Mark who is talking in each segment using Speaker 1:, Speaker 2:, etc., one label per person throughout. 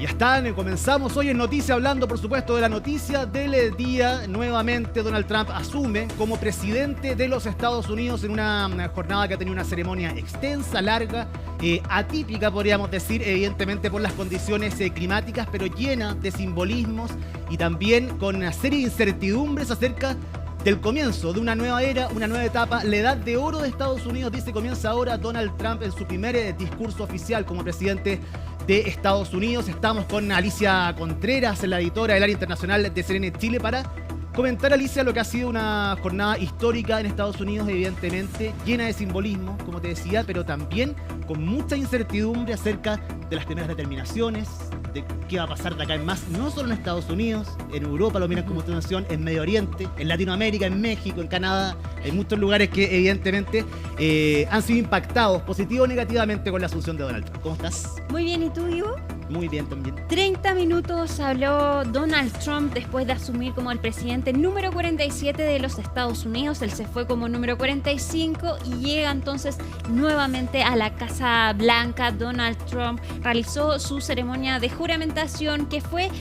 Speaker 1: Ya están, comenzamos hoy en Noticia hablando, por supuesto, de la noticia del día. Nuevamente Donald Trump asume como presidente de los Estados Unidos en una jornada que ha tenido una ceremonia extensa, larga, atípica, podríamos decir, evidentemente por las condiciones climáticas, pero llena de simbolismos y también con una serie de incertidumbres acerca del comienzo de una nueva era, una nueva etapa. La edad de oro de Estados Unidos, dice, comienza ahora Donald Trump en su primer discurso oficial como presidente de Estados Unidos. Estamos con Alicia Contreras, la editora del área internacional de CNN Chile, para comentar, Alicia, lo que ha sido una jornada histórica en Estados Unidos, evidentemente, llena de simbolismo, como te decía, pero también con mucha incertidumbre acerca de las primeras determinaciones, de qué va a pasar de acá en más, no solo en Estados Unidos, en Europa lo miran como una nación, en Medio Oriente, en Latinoamérica, en México, en Canadá. Hay muchos lugares que evidentemente han sido impactados positivo o negativamente con la asunción de Donald Trump. ¿Cómo estás?
Speaker 2: Muy bien, ¿y tú, Ivo?
Speaker 1: Muy bien también.
Speaker 2: 30 minutos habló Donald Trump después de asumir como el presidente número 47 de los Estados Unidos. Él se fue como número 45 y llega entonces nuevamente a la Casa Blanca. Donald Trump realizó su ceremonia de juramentación, que fue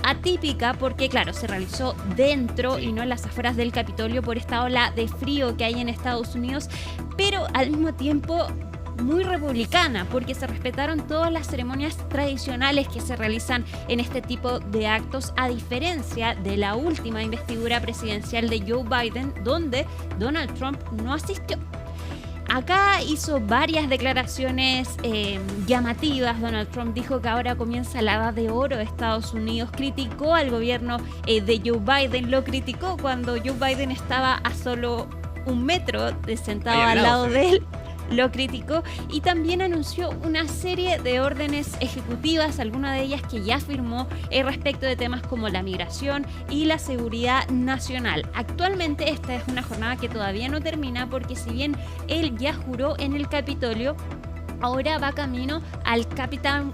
Speaker 2: atípica porque, claro, se realizó dentro y no en las afueras del Capitolio por esta ola de frío que hay en Estados Unidos, pero al mismo tiempo muy republicana, porque se respetaron todas las ceremonias tradicionales que se realizan en este tipo de actos, a diferencia de la última investidura presidencial de Joe Biden, donde Donald Trump no asistió. Acá hizo varias declaraciones llamativas. Donald Trump dijo que ahora comienza la edad de oro de Estados Unidos, criticó al gobierno de Joe Biden, lo criticó cuando Joe Biden estaba a solo un metro sentado al lado de él. Lo criticó y también anunció una serie de órdenes ejecutivas, algunas de ellas que ya firmó respecto de temas como la migración y la seguridad nacional. Actualmente esta es una jornada que todavía no termina, porque si bien él ya juró en el Capitolio, ahora va camino al Capital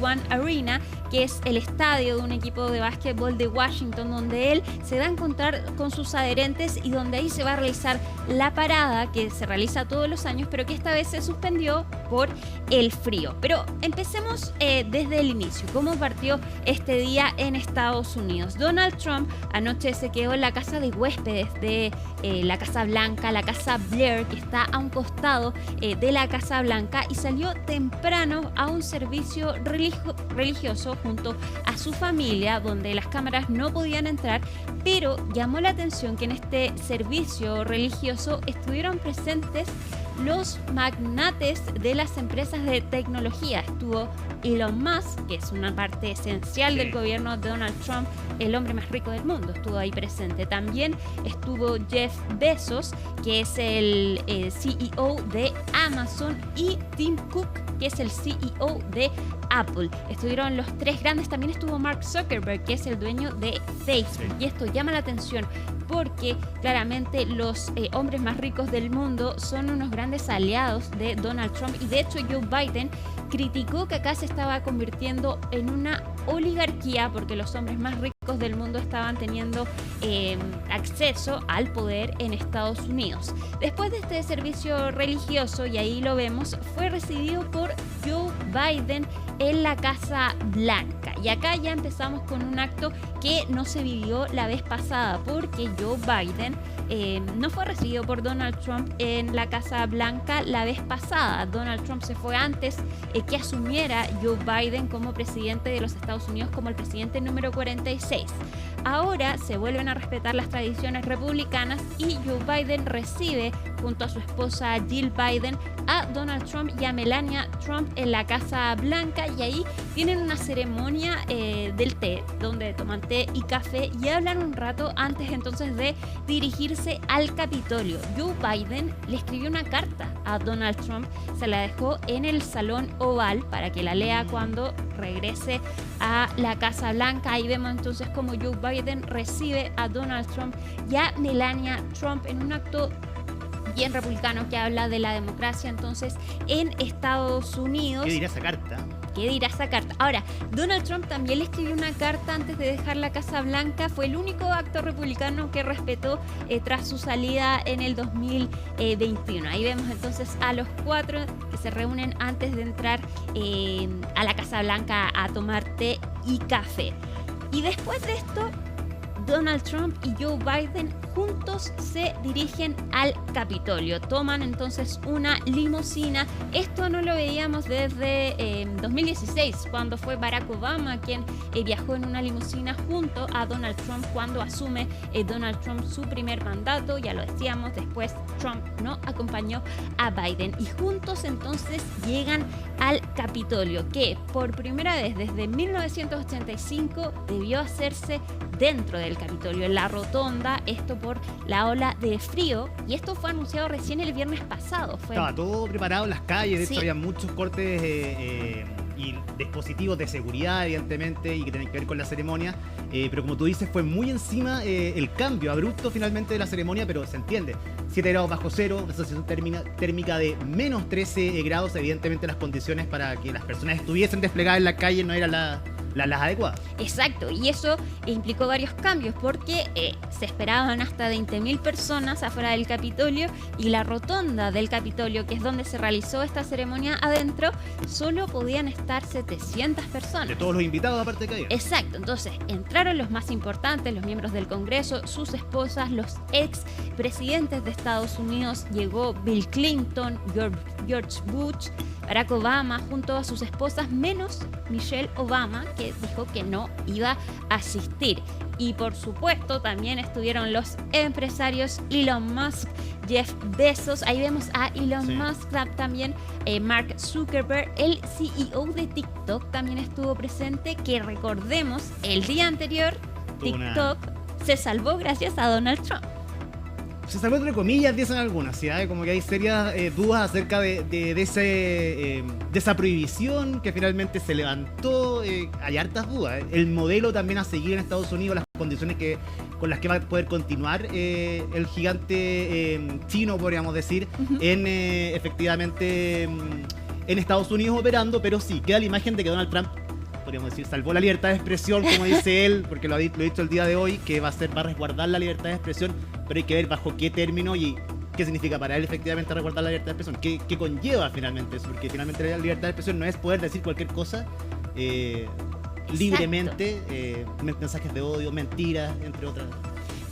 Speaker 2: One Arena, que es el estadio de un equipo de básquetbol de Washington, donde él se va a encontrar con sus adherentes y donde ahí se va a realizar la parada que se realiza todos los años, pero que esta vez se suspendió por el frío. Pero empecemos desde el inicio. ¿Cómo partió este día en Estados Unidos? Donald Trump anoche se quedó en la casa de huéspedes de la Casa Blanca, la Casa Blair, que está a un costado de la Casa Blanca, y salió temprano a un servicio religioso junto a su familia, donde las cámaras no podían entrar, pero llamó la atención que en este servicio religioso estuvieron presentes los magnates de las empresas de tecnología. Estuvo Elon Musk, que es una parte esencial del gobierno de Donald Trump, el hombre más rico del mundo, estuvo ahí presente. También estuvo Jeff Bezos, que es el CEO de Amazon, y Tim Cook, que es el CEO de Apple. Estuvieron los tres grandes. También estuvo Mark Zuckerberg, que es el dueño de Facebook. Y esto llama la atención porque claramente los hombres más ricos del mundo son unos grandes aliados de Donald Trump, y de hecho Joe Biden criticó que acá se estaba convirtiendo en una oligarquía porque los hombres más ricos del mundo estaban teniendo acceso al poder en Estados Unidos. Después de este servicio religioso, y ahí lo vemos, fue recibido por Joe Biden en la Casa Blanca. Y acá ya empezamos con un acto que no se vivió la vez pasada, porque Joe Biden no fue recibido por Donald Trump en la Casa Blanca la vez pasada. Donald Trump se fue antes que asumiera Joe Biden como presidente de los Estados Unidos, como el presidente número 46. Ahora se vuelven a respetar las tradiciones republicanas y Joe Biden recibe junto a su esposa Jill Biden a Donald Trump y a Melania Trump en la Casa Blanca, y ahí tienen una ceremonia del té, donde toman té y café y hablan un rato antes entonces de dirigirse al Capitolio. Joe Biden le escribió una carta a Donald Trump, se la dejó en el Salón Oval para que la lea cuando regrese a la Casa Blanca. Ahí vemos entonces cómo Joe Biden recibe a Donald Trump y a Melania Trump en un acto bien republicano que habla de la democracia entonces en Estados Unidos.
Speaker 1: ¿Qué dirá esa carta?
Speaker 2: ¿Qué dirá esa carta? Ahora, Donald Trump también le escribió una carta antes de dejar la Casa Blanca. Fue el único acto republicano que respetó tras su salida en el 2021. Ahí vemos entonces a los 4 que se reúnen antes de entrar a la Casa Blanca a tomar té y café. Y después de esto, Donald Trump y Joe Biden juntos se dirigen al Capitolio. Toman entonces una limusina. Esto no lo veíamos desde 2016, cuando fue Barack Obama quien viajó en una limusina junto a Donald Trump cuando asume Donald Trump su primer mandato. Ya lo decíamos, después Trump no acompañó a Biden. Y juntos entonces llegan al Capitolio, que por primera vez desde 1985 debió hacerse dentro del Capitolio, en la rotonda, esto por la ola de frío, y esto fue anunciado recién el viernes pasado.
Speaker 1: Estaba todo preparado en las calles, de
Speaker 2: Sí.
Speaker 1: hecho había muchos cortes y dispositivos de seguridad, evidentemente, y que tienen que ver con la ceremonia, pero como tú dices, fue muy encima el cambio abrupto finalmente de la ceremonia, pero se entiende. 7 grados bajo cero, una sensación térmica de menos 13 grados, evidentemente las condiciones para que las personas estuviesen desplegadas en la calle no eran las adecuadas.
Speaker 2: Exacto, y eso implicó varios cambios porque se esperaban hasta 20.000 personas afuera del Capitolio, y la rotonda del Capitolio, que es donde se realizó esta ceremonia adentro, solo podían estar 700 personas.
Speaker 1: De todos los invitados, aparte de que había.
Speaker 2: Exacto, entonces entraron los más importantes, los miembros del Congreso, sus esposas, los ex presidentes de Estados Unidos. Llegó Bill Clinton, George Bush, Barack Obama junto a sus esposas, menos Michelle Obama, que dijo que no iba a asistir. Y por supuesto también estuvieron los empresarios Elon Musk, Jeff Bezos. Ahí vemos a Elon
Speaker 1: Sí.
Speaker 2: Musk, también Mark Zuckerberg, el CEO de TikTok también estuvo presente, que recordemos, el día anterior TikTok se salvó gracias a Donald Trump.
Speaker 1: Se salvó entre comillas, dicen algunas, ¿sí? Como que hay serias dudas acerca de esa prohibición que finalmente se levantó. Hay hartas dudas. El modelo también a seguir en Estados Unidos, las condiciones con las que va a poder continuar el gigante chino, podríamos decir, efectivamente en Estados Unidos operando, pero sí, queda la imagen de que Donald Trump, podríamos decir, salvó la libertad de expresión, como dice él, porque lo ha dicho el día de hoy, que va a resguardar la libertad de expresión, pero hay que ver bajo qué término y qué significa para él efectivamente resguardar la libertad de expresión, qué conlleva finalmente eso, porque finalmente la libertad de expresión no es poder decir cualquier cosa libremente, mensajes de odio, mentiras, entre otras.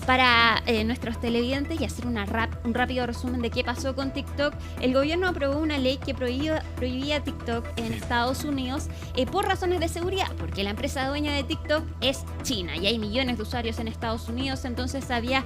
Speaker 2: Para nuestros televidentes, y hacer un rápido resumen de qué pasó con TikTok, el gobierno aprobó una ley que prohibía TikTok en Estados Unidos por razones de seguridad, porque la empresa dueña de TikTok es China y hay millones de usuarios en Estados Unidos. Entonces había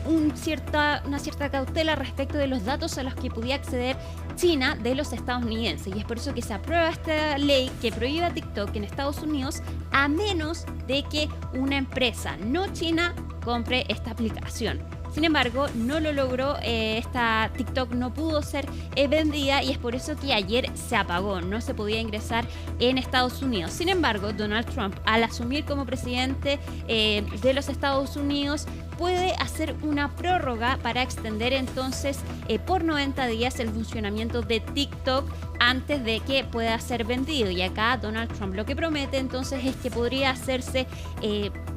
Speaker 2: una cierta cautela respecto de los datos a los que podía acceder China de los estadounidenses, y es por eso que se aprueba esta ley que prohíbe a TikTok en Estados Unidos, a menos de que una empresa no china compre esta aplicación. Sin embargo, no lo logró, esta TikTok no pudo ser vendida, y es por eso que ayer se apagó, no se podía ingresar en Estados Unidos. Sin embargo, Donald Trump, al asumir como presidente de los Estados Unidos, puede hacer una prórroga para extender entonces por 90 días el funcionamiento de TikTok antes de que pueda ser vendido. Y acá Donald Trump lo que promete entonces es que podría hacerse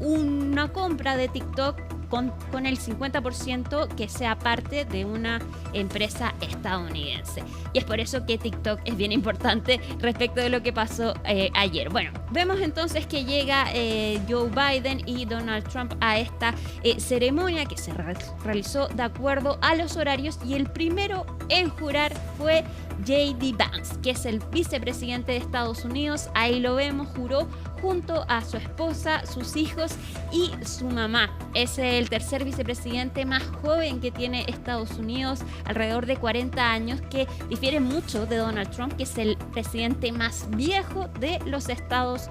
Speaker 2: una compra de TikTok con el 50% que sea parte de una empresa estadounidense. Y es por eso que TikTok es bien importante respecto de lo que pasó ayer. Bueno, vemos entonces que llega Joe Biden y Donald Trump a esta ceremonia que se realizó de acuerdo a los horarios, y el primero en jurar fue J.D. Vance, que es el vicepresidente de Estados Unidos. Ahí lo vemos, juró junto a su esposa, sus hijos y su mamá. Es el tercer vicepresidente más joven que tiene Estados Unidos, alrededor de 40 años, que difiere mucho de Donald Trump, que es el presidente más viejo de los Estados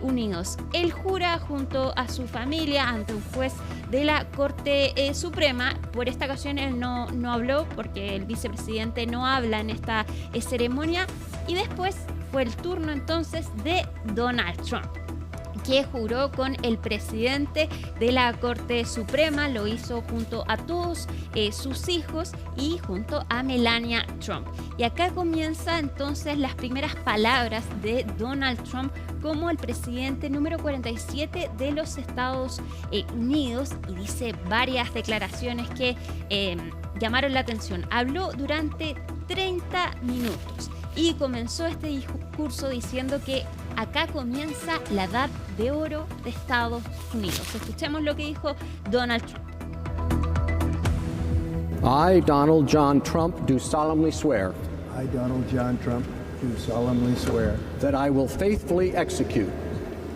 Speaker 2: Unidos. Él jura junto a su familia ante un juez de la Corte Suprema. Por esta ocasión él no habló, porque el vicepresidente no habla en esta ceremonia. Y después fue el turno entonces de Donald Trump, que juró con el presidente de la Corte Suprema. Lo hizo junto a todos sus hijos y junto a Melania Trump. Y acá comienza entonces las primeras palabras de Donald Trump como el presidente número 47 de los Estados Unidos, y dice varias declaraciones que llamaron la atención. Habló durante 30 minutos y comenzó este discurso diciendo que acá comienza la edad de oro de Estados Unidos. Escuchemos lo que dijo Donald Trump.
Speaker 3: I, Donald John Trump, do solemnly swear
Speaker 4: I, Donald John Trump, do solemnly swear
Speaker 3: that I will faithfully execute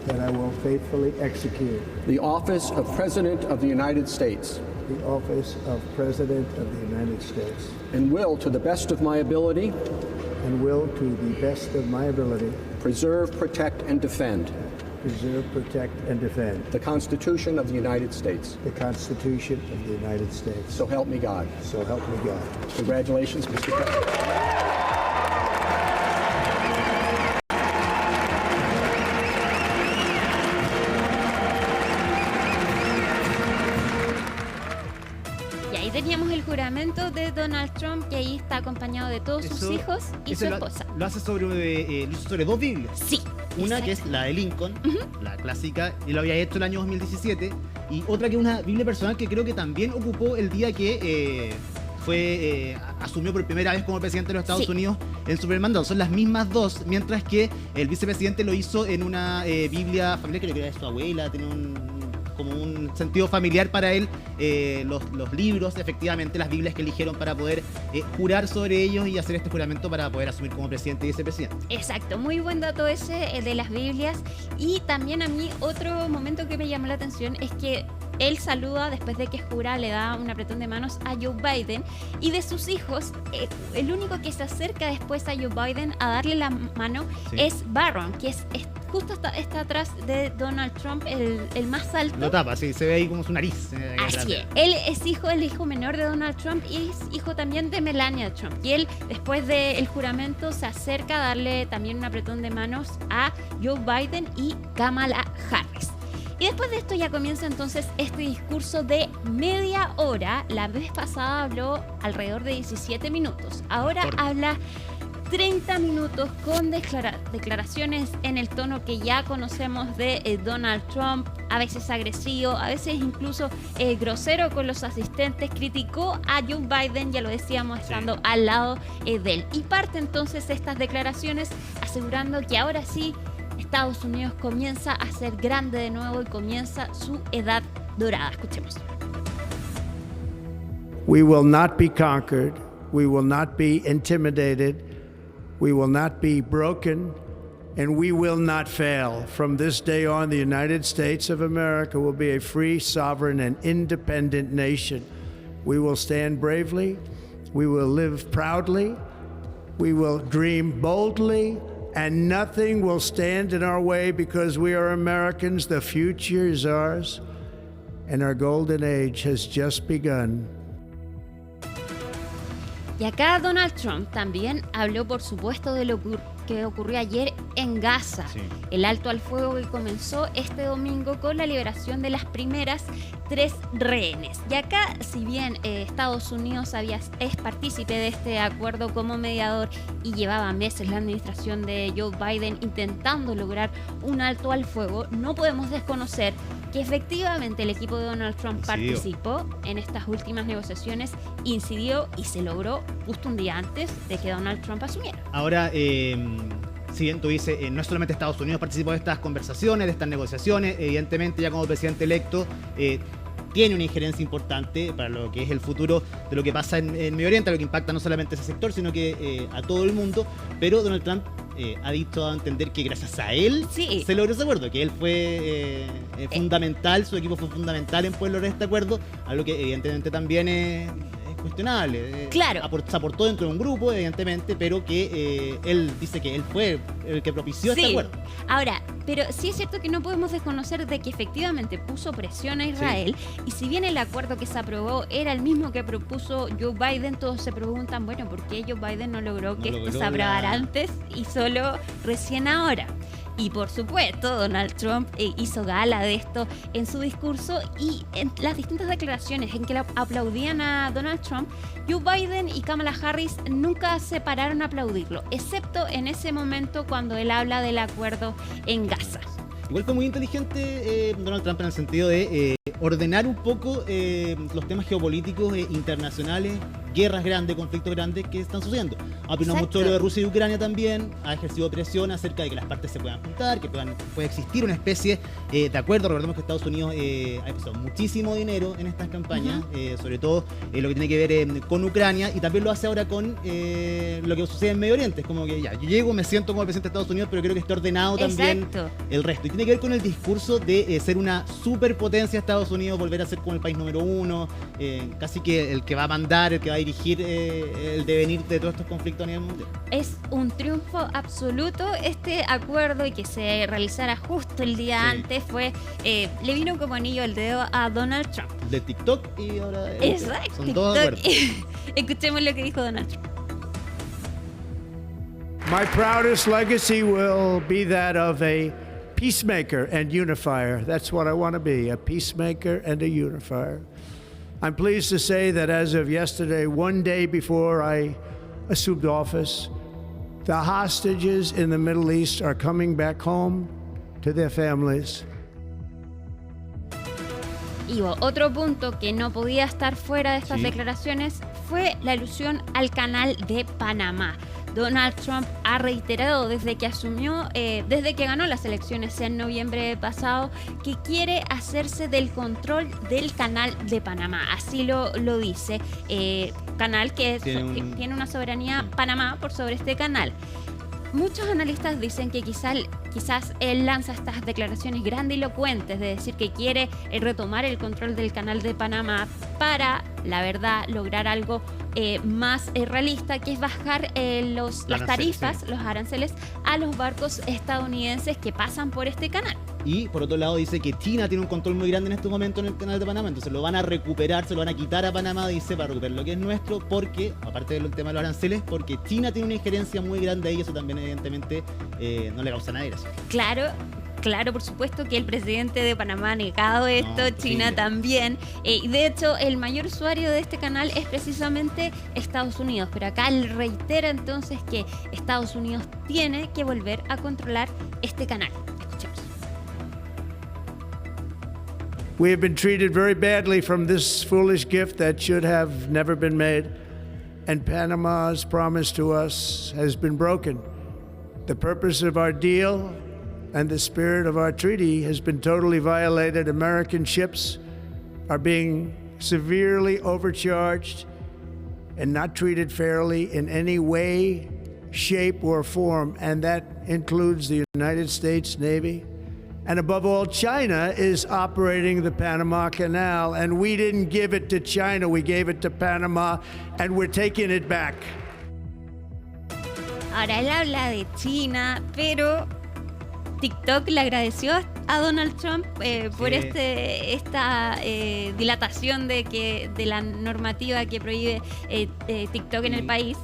Speaker 4: that I will faithfully execute
Speaker 3: the office of President of the United States
Speaker 4: the office of President of the United States
Speaker 3: and will, to the best of my ability,
Speaker 4: and will, to the best of my ability,
Speaker 3: preserve, protect, and defend
Speaker 4: preserve, protect, and defend
Speaker 3: the Constitution of the United States.
Speaker 4: the Constitution of the United States.
Speaker 3: So help me God.
Speaker 4: So help me God.
Speaker 3: Congratulations, Mr. President.
Speaker 2: Teníamos el juramento de Donald Trump, que ahí está acompañado de todos sus hijos y su esposa.
Speaker 1: Lo hizo sobre dos Biblias.
Speaker 2: Sí.
Speaker 1: Una
Speaker 2: exacto.
Speaker 1: que es la de Lincoln, la clásica, y lo había hecho el año 2017. Y otra que es una Biblia personal que creo que también ocupó el día que asumió por primera vez como presidente de los Estados Unidos en su primer mandato. Son las mismas dos, mientras que el vicepresidente lo hizo en una Biblia familiar, creo que era de su abuela, tiene como un sentido familiar para él, los libros, efectivamente, las Biblias que eligieron para poder jurar sobre ellos y hacer este juramento para poder asumir como presidente y vicepresidente.
Speaker 2: Exacto, muy buen dato ese de las Biblias. Y también a mí otro momento que me llamó la atención es que él saluda, después de que jura, le da un apretón de manos a Joe Biden, y de sus hijos, el único que se acerca después a Joe Biden a darle la mano es Barron, que es justo está atrás de Donald Trump, el más alto.
Speaker 1: Lo tapa, sí, se ve ahí como su nariz.
Speaker 2: Así es. Él es el hijo menor de Donald Trump y es hijo también de Melania Trump. Y él, después del juramento, se acerca a darle también un apretón de manos a Joe Biden y Kamala Harris. Y después de esto ya comienza entonces este discurso de media hora. La vez pasada habló alrededor de 17 minutos. Ahora habla 30 minutos con declaraciones en el tono que ya conocemos de Donald Trump, a veces agresivo, a veces incluso grosero con los asistentes. Criticó a Joe Biden, ya lo decíamos, estando al lado de él. Y parte entonces estas declaraciones asegurando que ahora sí Estados Unidos comienza a ser grande de nuevo y comienza su edad dorada. Escuchemos.
Speaker 4: We will not be conquered. We will not be intimidated. We will not be broken. And we will not fail. From this day on, the United States of America will be a free, sovereign, and independent nation. We will stand bravely. We will live proudly. We will dream boldly. And nothing will stand in our way because we are Americans. The future is ours, and our golden age has just begun.
Speaker 2: Y acá Donald Trump también habló, por supuesto, de lo que ocurrió ayer en Gaza. Sí. El alto al fuego que comenzó este domingo con la liberación de las primeras 3 rehenes. Y acá, si bien Estados Unidos es partícipe de este acuerdo como mediador y llevaba meses la administración de Joe Biden intentando lograr un alto al fuego, no podemos desconocer que efectivamente el equipo de Donald Trump participó en estas últimas negociaciones, incidió y se logró justo un día antes de que Donald Trump asumiera.
Speaker 1: Ahora, si bien tú dices, no es solamente Estados Unidos participó de estas conversaciones, de estas negociaciones, evidentemente ya como presidente electo tiene una injerencia importante para lo que es el futuro de lo que pasa en Medio Oriente, lo que impacta no solamente a ese sector, sino que a todo el mundo. Pero Donald Trump ha dicho a entender que gracias a él se logró ese acuerdo, que él fue fundamental, su equipo fue fundamental en poder lograr este acuerdo, algo que evidentemente también es cuestionable.
Speaker 2: Claro.
Speaker 1: Se aportó dentro de un grupo, evidentemente, pero que él dice que él fue el que propició este acuerdo.
Speaker 2: Ahora, pero sí es cierto que no podemos desconocer de que efectivamente puso presión a Israel, y si bien el acuerdo que se aprobó era el mismo que propuso Joe Biden, todos se preguntan, bueno, ¿por qué Joe Biden no logró que esto se aprobara antes y solo recién ahora? Y por supuesto, Donald Trump hizo gala de esto en su discurso y en las distintas declaraciones en que aplaudían a Donald Trump. Joe Biden y Kamala Harris nunca se pararon a aplaudirlo, excepto en ese momento cuando él habla del acuerdo en Gaza.
Speaker 1: Igual fue muy inteligente Donald Trump en el sentido de ordenar un poco los temas geopolíticos internacionales, guerras grandes, conflictos grandes que están sucediendo. Ha opinado mucho de lo de Rusia y Ucrania también, ha ejercido presión acerca de que las partes se puedan juntar, que pueda existir una especie de acuerdo. Recordemos que Estados Unidos ha invertido muchísimo dinero en estas campañas, sobre todo lo que tiene que ver con Ucrania, y también lo hace ahora con lo que sucede en Medio Oriente. Es como que ya, yo llego, me siento como el presidente de Estados Unidos, pero creo que esté ordenado también el resto. Y tiene que ver con el discurso de ser una superpotencia Estados Unidos, volver a ser como el país número uno, casi que el que va a mandar, el que va a dirigir el devenir de todos estos conflictos a nivel mundial.
Speaker 2: Es un triunfo absoluto este acuerdo, y que se realizara justo el día antes le vino como anillo al dedo a Donald Trump.
Speaker 1: De TikTok y ahora
Speaker 2: exacto,
Speaker 1: son todos de acuerdo.
Speaker 2: Escuchemos lo que dijo Donald Trump.
Speaker 4: My proudest legacy will be that of a peacemaker and unifier. That's what I want to be, a peacemaker and a unifier. I'm pleased to say that as of yesterday, one day before I assumed office, the hostages in the Middle East are coming back home to their families.
Speaker 2: Y otro punto que no podía estar fuera de estas declaraciones fue la alusión al canal de Panamá. Donald Trump ha reiterado desde que asumió, desde que ganó las elecciones en noviembre pasado, que quiere hacerse del control del canal de Panamá. Así lo dice. Canal que tiene una soberanía Panamá por sobre este canal. Muchos analistas dicen que quizás él lanza estas declaraciones grandilocuentes de decir que quiere retomar el control del canal de Panamá para, la verdad, lograr algo más realista, que es bajar las tarifas, los aranceles a los barcos estadounidenses que pasan por este canal.
Speaker 1: Y por otro lado dice que China tiene un control muy grande en este momento en el canal de Panamá, entonces lo van a recuperar, se lo van a quitar a Panamá, dice, para recuperar lo que es nuestro, porque, aparte del tema de los aranceles, porque China tiene una injerencia muy grande ahí, y eso también evidentemente no le causa nada de gracia.
Speaker 2: Claro, por supuesto que el presidente de Panamá ha negado esto, China también. Y de hecho, el mayor usuario de este canal es precisamente Estados Unidos. Pero acá él reitera entonces que Estados Unidos tiene que volver a controlar este canal. Escuchemos.
Speaker 4: We have been treated very badly from this foolish gift that should have never been made, and Panama's promise to us has been broken. The purpose of our deal and the spirit of our treaty has been totally violated. American ships are being severely overcharged and not treated fairly in any way, shape, or form, and that includes the United States Navy. And above all, China is operating the Panama Canal, and we didn't give it to China, we gave it to Panama, and we're taking it back.
Speaker 2: Ahora él habla de China, pero TikTok le agradeció a Donald Trump por esta dilatación de la normativa que prohíbe TikTok en el país,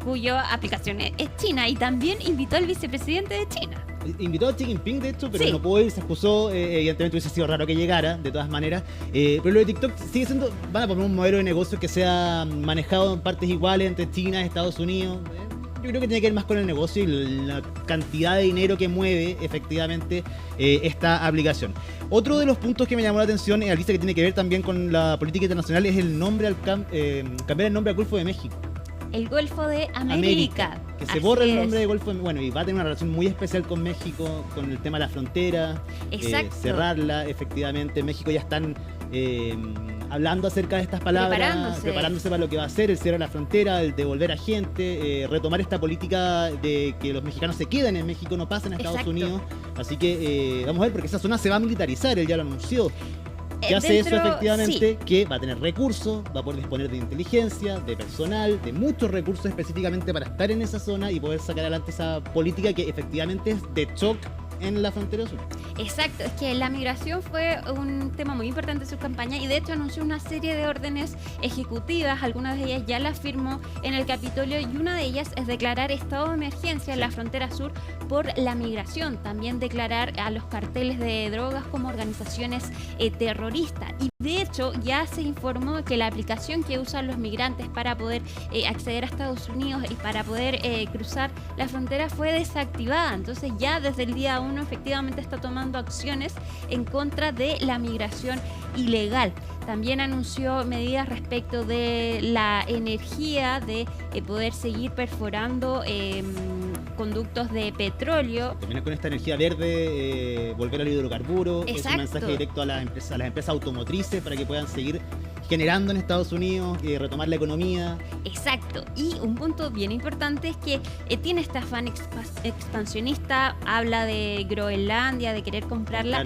Speaker 2: cuya aplicación es China, y también invitó al vicepresidente de China.
Speaker 1: Invitó a Xi Jinping, de hecho, pero no pudo ir, se excusó. Evidentemente hubiese sido raro que llegara, de todas maneras. Pero lo de TikTok sigue siendo, van a poner un modelo de negocio que sea manejado en partes iguales entre China y Estados Unidos. Yo creo que tiene que ver más con el negocio y la cantidad de dinero que mueve efectivamente esta aplicación. Otro de los puntos que me llamó la atención, Alicia, que tiene que ver también con la política internacional, es el nombre cambiar el nombre al Golfo de México.
Speaker 2: El Golfo de América.
Speaker 1: Que se borra el nombre de Golfo de... Bueno, y va a tener una relación muy especial con México, con el tema de la frontera.
Speaker 2: Exacto.
Speaker 1: Cerrarla, efectivamente. En México ya están hablando acerca de estas palabras, preparándose para lo que va a ser el cierre de la frontera, el devolver a gente, retomar esta política de que los mexicanos se queden en México, no pasen a Estados Unidos. Así que vamos a ver, porque esa zona se va a militarizar, él ya lo anunció. Que hace eso efectivamente, que va a tener recursos, va a poder disponer de inteligencia, de personal, de muchos recursos específicamente para estar en esa zona y poder sacar adelante esa política que efectivamente es de shock en la frontera sur.
Speaker 2: Exacto, es que la migración fue un tema muy importante en su campaña y de hecho anunció una serie de órdenes ejecutivas, algunas de ellas ya las firmó en el Capitolio y una de ellas es declarar estado de emergencia en la frontera sur por la migración, también declarar a los carteles de drogas como organizaciones terroristas y de hecho ya se informó que la aplicación que usan los migrantes para poder acceder a Estados Unidos y para poder cruzar la frontera fue desactivada, entonces ya desde el día 1 efectivamente está tomando acciones en contra de la migración ilegal. También anunció medidas respecto de la energía, de poder seguir perforando conductos de petróleo.
Speaker 1: También con esta energía verde, volver al hidrocarburo.
Speaker 2: Exacto.
Speaker 1: Es un mensaje directo a las empresas automotrices para que puedan seguir generando en Estados Unidos, retomar la economía.
Speaker 2: Exacto, y un punto bien importante es que tiene este afán expansionista, habla de Groenlandia, de querer comprarla,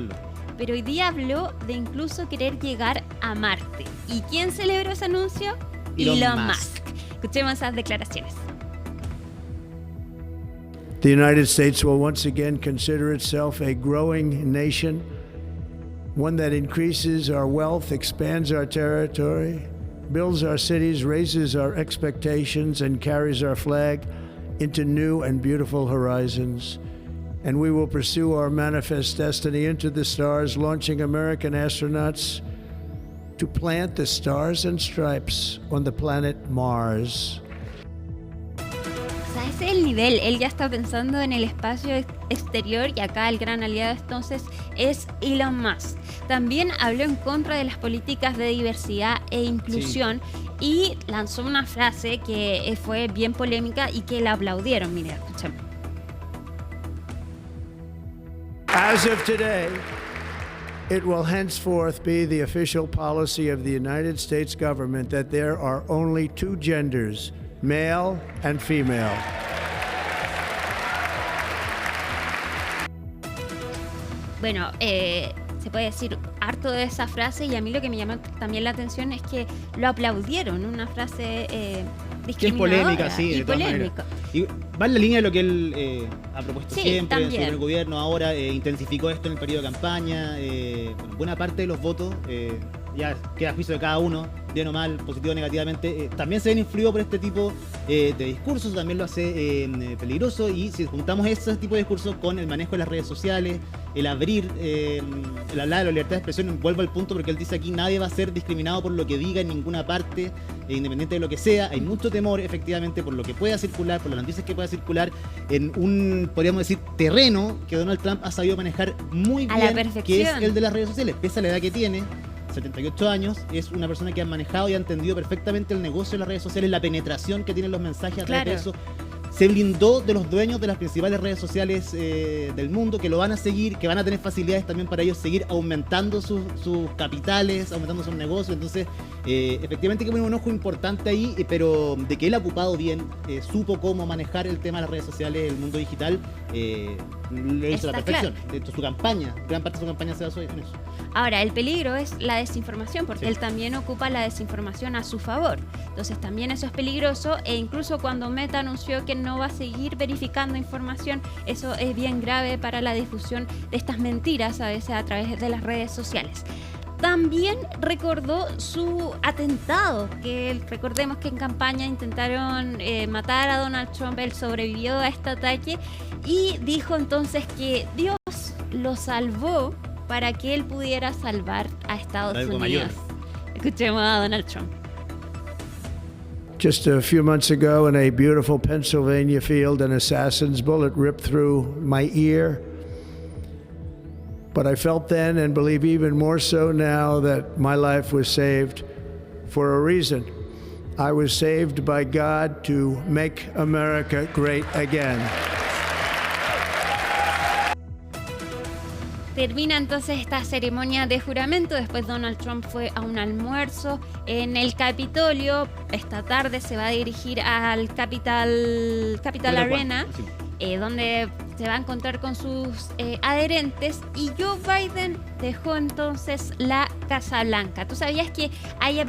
Speaker 2: pero hoy día habló de incluso querer llegar a Marte. ¿Y quién celebró ese anuncio? Elon Musk. Escuchemos esas declaraciones.
Speaker 4: The United States will once again consider itself a growing nation, one that increases our wealth, expands our territory, builds our cities, raises our expectations, and carries our flag into new and beautiful horizons. And we will pursue our manifest destiny into the stars, launching American astronauts to plant the stars and stripes on the planet Mars.
Speaker 2: O sea, ese es el nivel, él ya está pensando en el espacio exterior y acá el gran aliado entonces es Elon Musk. También habló en contra de las políticas de diversidad e inclusión y lanzó una frase que fue bien polémica y que la aplaudieron. Mira, escuchemos.
Speaker 4: As of today, it will henceforth be the official policy of the United States government that there are only two genders, male and female.
Speaker 2: Bueno, se puede decir harto de esa frase y a mí lo que me llama también la atención es que lo aplaudieron, una frase discriminadora.
Speaker 1: Que es polémica, sí, de todas maneras. Y va en la línea de lo que él ha propuesto siempre en su primer gobierno. Ahora intensificó esto en el periodo de campaña. Buena parte de los votos, ya queda a juicio de cada uno, bien o mal, positivo o negativamente, también se ven influidos por este tipo de discursos, también lo hace peligroso. Y si juntamos ese tipo de discursos con el manejo de las redes sociales, el abrir, el hablar de la libertad de expresión, vuelvo al punto porque él dice aquí nadie va a ser discriminado por lo que diga en ninguna parte, independiente de lo que sea. Hay mucho temor efectivamente por lo que pueda circular, por las noticias que pueda circular en un, podríamos decir, terreno que Donald Trump ha sabido manejar muy bien, que es el de las redes sociales, pese a la edad que tiene. 78 años, es una persona que ha manejado y ha entendido perfectamente el negocio de las redes sociales, la penetración que tienen los mensajes a través de eso. Se blindó de los dueños de las principales redes sociales del mundo, que lo van a seguir, que van a tener facilidades también para ellos seguir aumentando sus capitales, aumentando sus negocios. Entonces, efectivamente que pone un ojo importante ahí, pero de que él ha ocupado bien, supo cómo manejar el tema de las redes sociales, el mundo digital, lo hizo a la perfección. Claro. De hecho, su campaña, gran parte de su campaña se basó en eso.
Speaker 2: Ahora, el peligro es la desinformación, porque él también ocupa la desinformación a su favor. Entonces, también eso es peligroso, e incluso cuando Meta anunció que no va a seguir verificando información, eso es bien grave para la difusión de estas mentiras a veces a través de las redes sociales. También recordó su atentado, que recordemos que en campaña intentaron matar a Donald Trump, él sobrevivió a este ataque y dijo entonces que Dios lo salvó para que él pudiera salvar a Estados Unidos. Mayor. Escuchemos a Donald Trump.
Speaker 4: Just a few months ago in a beautiful Pennsylvania field, an assassin's bullet ripped through my ear. But I felt then, and believe even more so now, that my life was saved for a reason. I was saved by God to make America great again.
Speaker 2: Termina entonces esta ceremonia de juramento. Después Donald Trump fue a un almuerzo en el Capitolio. Esta tarde se va a dirigir al Capital Arena, donde se va a encontrar con sus adherentes. Y Joe Biden dejó entonces la Casa Blanca. ¿Tú sabías que hay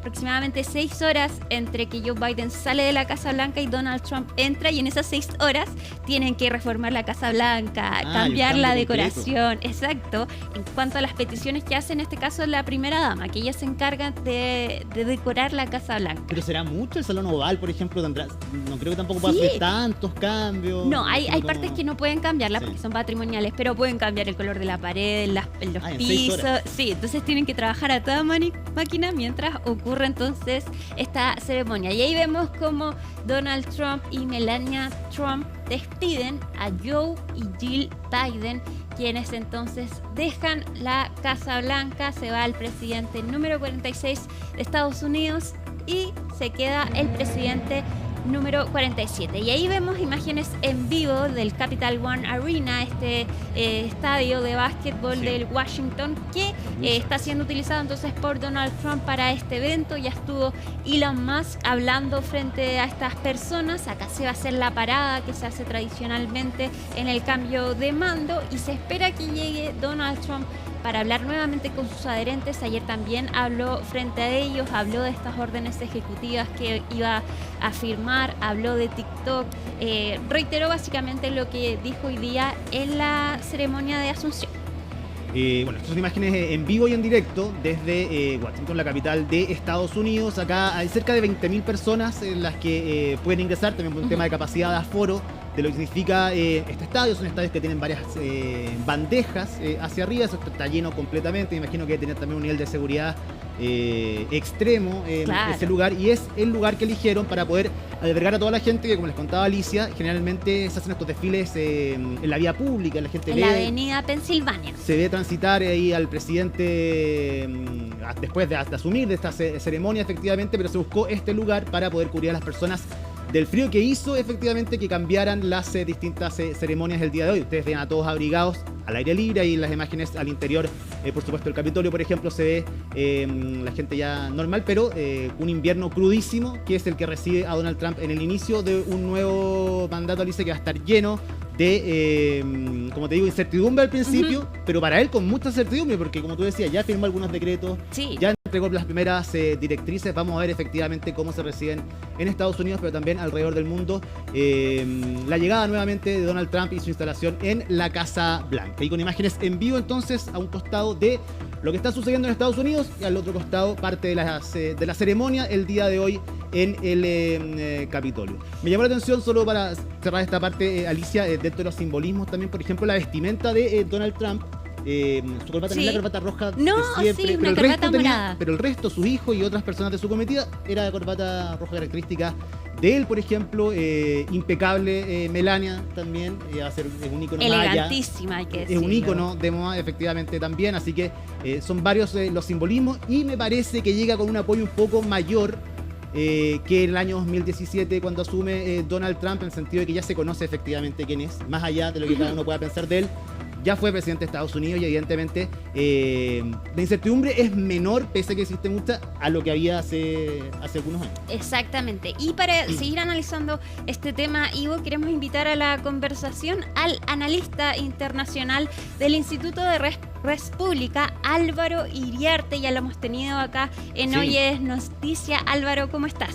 Speaker 2: aproximadamente 6 horas entre que Joe Biden sale de la Casa Blanca y Donald Trump entra, y en esas 6 horas tienen que reformar la Casa Blanca, cambiar la decoración. Exacto. En cuanto a las peticiones que hace en este caso la primera dama, que ella se encarga de decorar la Casa Blanca.
Speaker 1: Pero será mucho el Salón Oval, por ejemplo, no creo que tampoco pueda hacer tantos cambios.
Speaker 2: No, hay partes que no pueden cambiarlas porque son patrimoniales, pero pueden cambiar el color de la pared, en los pisos. Sí, entonces tienen que trabajar a toda máquina mientras ocurre entonces esta ceremonia. Y ahí vemos cómo Donald Trump y Melania Trump despiden a Joe y Jill Biden, quienes entonces dejan la Casa Blanca. Se va el presidente número 46 de Estados Unidos y se queda el presidente número 47. Y ahí vemos imágenes en vivo del Capital One Arena, este estadio de básquetbol del Washington, que está siendo utilizado entonces por Donald Trump para este evento. Ya estuvo Elon Musk hablando frente a estas personas. Acá se va a hacer la parada que se hace tradicionalmente en el cambio de mando, y se espera que llegue Donald Trump para hablar nuevamente con sus adherentes. Ayer también habló frente a ellos, habló de estas órdenes ejecutivas que iba a firmar, habló de TikTok, reiteró básicamente lo que dijo hoy día en la ceremonia de Asunción.
Speaker 1: Bueno, estas son imágenes en vivo y en directo desde Washington, la capital de Estados Unidos. Acá hay cerca de 20.000 personas en las que pueden ingresar, también por un tema de capacidad de aforo, de lo que significa este estadio. Son estadios que tienen varias bandejas hacia arriba. Eso está lleno completamente. Me imagino que debe tener también un nivel de seguridad extremo en ese lugar, y es el lugar que eligieron para poder albergar a toda la gente que, como les contaba Alicia, generalmente se hacen estos desfiles en la vía pública. La gente
Speaker 2: en la avenida Pensilvania
Speaker 1: se ve transitar ahí al presidente después de asumir de esta ceremonia, efectivamente, pero se buscó este lugar para poder cubrir a las personas del frío que hizo efectivamente que cambiaran las distintas ceremonias del día de hoy. Ustedes ven a todos abrigados al aire libre, y las imágenes al interior, por supuesto, el Capitolio, por ejemplo, se ve la gente ya normal, pero un invierno crudísimo, que es el que recibe a Donald Trump en el inicio de un nuevo mandato. Alicia, que va a estar lleno de, como te digo, incertidumbre al principio, pero para él con mucha certidumbre, porque como tú decías, ya firmó algunos decretos, ya entregó las primeras directrices. Vamos a ver efectivamente cómo se reciben en Estados Unidos, pero también alrededor del mundo, la llegada nuevamente de Donald Trump y su instalación en la Casa Blanca. Y con imágenes en vivo entonces a un costado de lo que está sucediendo en Estados Unidos, y al otro costado parte de la ceremonia el día de hoy en el Capitolio. Me llamó la atención, solo para cerrar esta parte, Alicia, dentro de los simbolismos también, por ejemplo, la vestimenta de Donald Trump. Su corbata tenía la corbata roja de siempre,
Speaker 2: una corbata morada.
Speaker 1: Pero el resto, sus hijos y otras personas de su comitiva, era la corbata roja característica de él, por ejemplo. Impecable. Melania también va a ser un ícono
Speaker 2: elegantísima, hay que decirlo.
Speaker 1: Es un ícono de moda, efectivamente, también. Así que son varios los simbolismos, y me parece que llega con un apoyo un poco mayor que en el año 2017, cuando asume Donald Trump, en el sentido de que ya se conoce efectivamente quién es, más allá de lo que cada uno pueda pensar de él. Ya fue presidente de Estados Unidos, y evidentemente la incertidumbre es menor, pese a que existe mucha, a lo que había hace algunos años.
Speaker 2: Exactamente. Y para seguir analizando este tema, Ivo, queremos invitar a la conversación al analista internacional del Instituto de Res Pública, Álvaro Iriarte. Ya lo hemos tenido acá en Hoy es Noticia. Álvaro, ¿cómo estás?